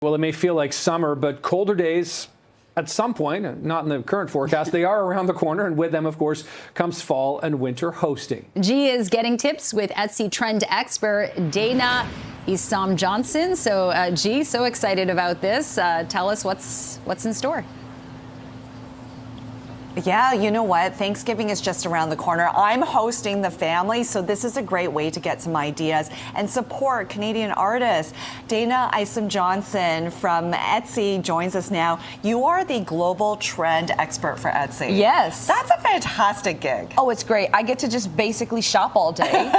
Well, it may feel like summer, but colder days at some point, not in the current forecast, they are around the corner. And with them, of course, comes fall and winter hosting. Jee is getting tips with Etsy trend expert Dayna Isom Johnson. So, Jee, so excited about this. Tell us what's in store. Yeah, you know what? Thanksgiving is just around the corner. I'm hosting the family, so this is a great way to get some ideas and support Canadian artists. Dayna Isom Johnson from Etsy joins us now. You are the global trend expert for Etsy. Yes. That's a fantastic gig. Oh, it's great. I get to just basically shop all day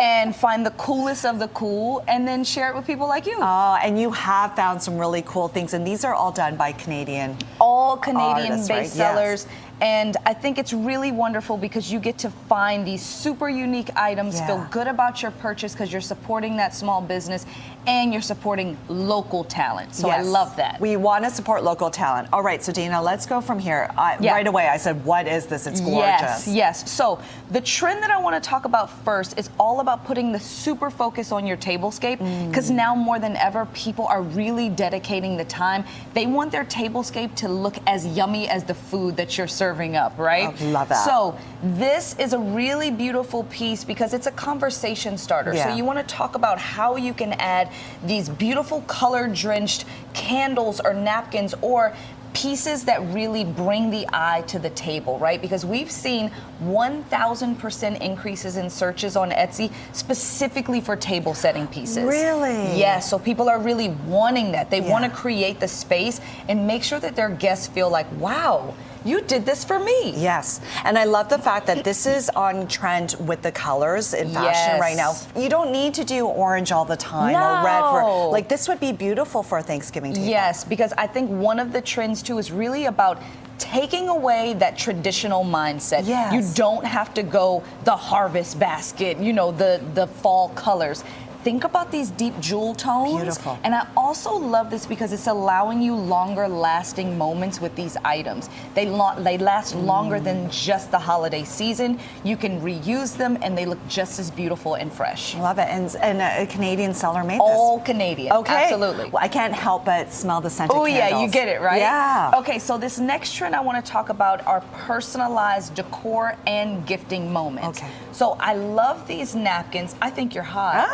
and find the coolest of the cool and then share it with people like you. Oh, and you have found some really cool things, and these are all done by Canadian all Canadian-based right? sellers. Yes. And I think it's really wonderful because you get to find these super unique items, feel good about your purchase because you're supporting that small business and you're supporting local talent. So I love that. We want to support local talent. All right, so Dayna, let's go from here. Right away, I said, what is this? It's gorgeous. Yes. So the trend that I want to talk about first is all about putting the super focus on your tablescape because now more than ever, people are really dedicating the time. They want their tablescape to look as yummy as the food that you're serving up, right? I love that. So this is a really beautiful piece because it's a conversation starter. So you want to talk about how you can add these beautiful color-drenched candles or napkins or pieces that really bring the eye to the table, right? Because we've seen 1,000% increases in searches on Etsy specifically for table setting pieces. Really? Yes, so people are really wanting that. They want to create the space and make sure that their guests feel like, wow, you did this for me. Yes, and I love the fact that this is on trend with the colors in fashion right now. You don't need to do orange all the time or red. Like this would be beautiful for a Thanksgiving table. Yes, because I think one of the trends too is really about taking away that traditional mindset. Yes. You don't have to go the harvest basket, you know, the fall colors. Think about these deep jewel tones. Beautiful. And I also love this because it's allowing you longer lasting moments with these items. They last longer than just the holiday season. You can reuse them and they look just as beautiful and fresh. Love it. And a Canadian seller made this. All Canadian. Okay. Absolutely. Well, I can't help but smell the scented candles. Oh yeah, you get it, right? Yeah. Okay, so this next trend I want to talk about are personalized decor and gifting moments. Okay. So I love these napkins. I think you're hot.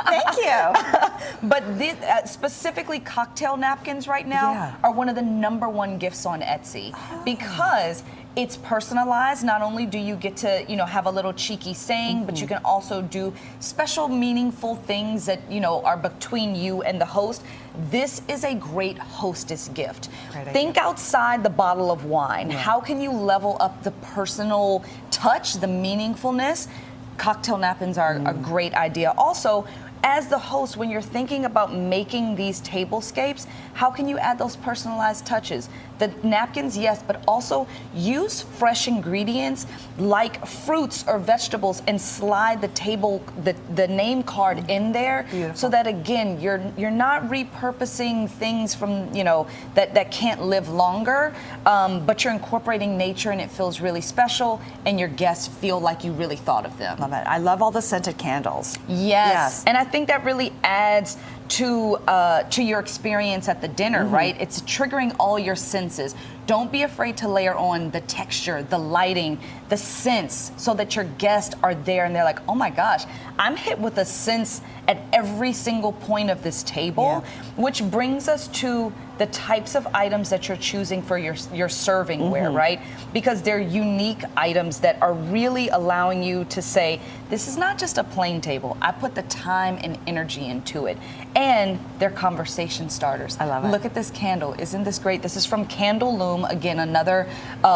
Thank you. But specifically cocktail napkins right now are one of the #1 gifts on Etsy because it's personalized. Not only do you get to, you know, have a little cheeky saying, but you can also do special, meaningful things that, you know, are between you and the host. This is a great hostess gift. Think outside the bottle of wine. How can you level up the personal touch, the meaningfulness? Cocktail napkins are a great idea. Also, as the host, when you're thinking about making these tablescapes, how can you add those personalized touches? The napkins, yes, but also use fresh ingredients like fruits or vegetables and slide the name card in there. Beautiful. So that again, you're not repurposing things from, you know, that can't live longer, but you're incorporating nature and it feels really special and your guests feel like you really thought of them. Love it. I love all the scented candles. Yes. And I think that really adds to your experience at the dinner, right? It's triggering all your senses. Don't be afraid to layer on the texture, the lighting, the scents, so that your guests are there and they're like, oh my gosh, I'm hit with a sense at every single point of this table, which brings us to the types of items that you're choosing for your servingware, right? Because they're unique items that are really allowing you to say, this is not just a plain table. I put the time and energy into it. And they're conversation starters. I love it. Look at this candle. Isn't this great? This is from Candle Loom, again, another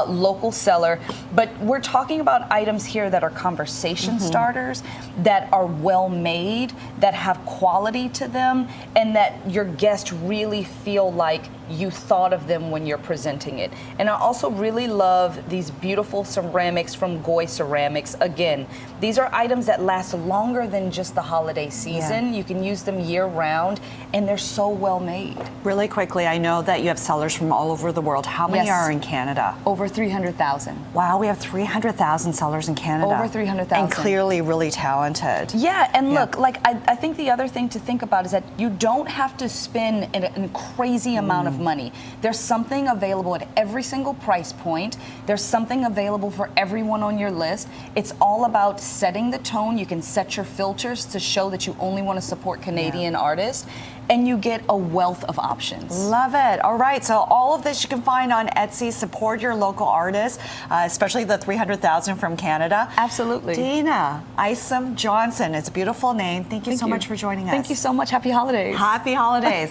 local seller. But we're talking about items here that are conversation starters, that are well made, that have quality to them, and that your guests really feel like you thought of them when you're presenting it. And I also really love these beautiful ceramics from Goy Ceramics. Again, these are items that last longer than just the holiday season. You can use them year round, and they're so well made. Really quickly, I know that you have sellers from all over the world. How many Yes. are in Canada? Over 300,000. Wow, we have 300,000 sellers in Canada. Over 300,000. And clearly really talented. Yeah, and look, like I think the other thing to think about is that you don't have to spend a crazy amount of money. There's something available at every single price point. There's something available for everyone on your list. It's all about setting the tone. You can set your filters to show that you only want to support Canadian artists, and you get a wealth of options. Love it. All right, so all of this you can find on Etsy. Support your local artists, especially the 300,000 from Canada. Absolutely. Dayna, Isom Johnson. It's a beautiful name. Thank you so much for joining us. Thank you so much. Happy holidays. Happy holidays.